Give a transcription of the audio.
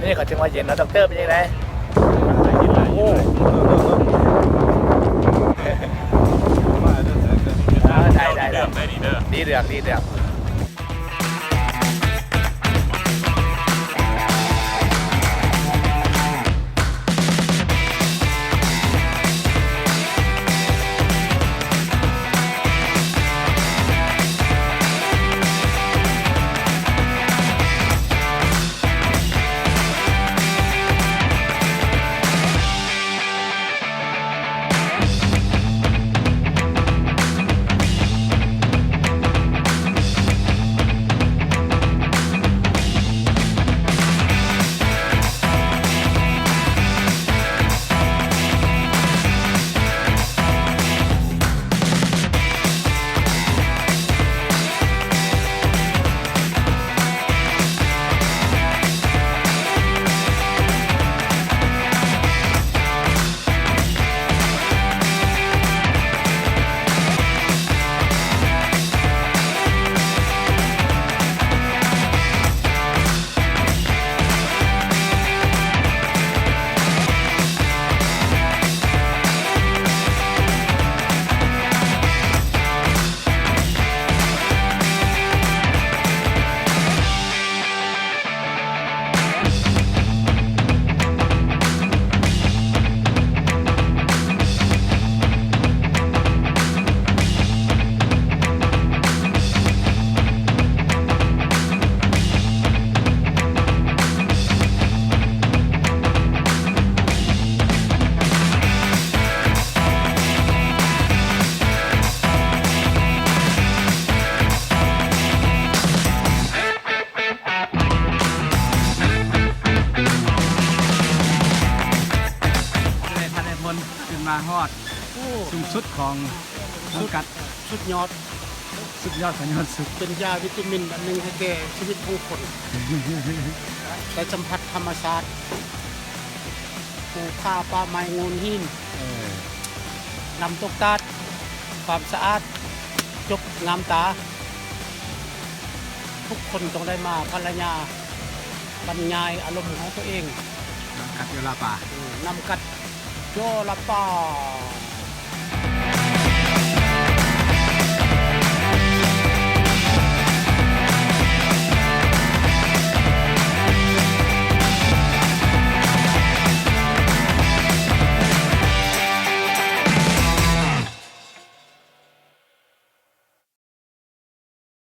นี่เขาจึงว่าเย็นนะด็อกเตอร์เป็นยังไงโอ้ได้ดีเดือกขึ้นมาฮอดสูงสุดของสังกัด สุดยอด สัญญาณสุด เป็นยาวิตามินอันหนึ่งให้แก่ชีวิตผู้คน ได้สัมผัสธรรมชาติภูเขาป่าไม้งูหินนำตกตาดความสะอาดจบงามตา ทุกคนต้องได้มาภรรยาบรรยายอารมณ์ของตัวเอง กัดเวลาป่า นำกัดโยลาป่า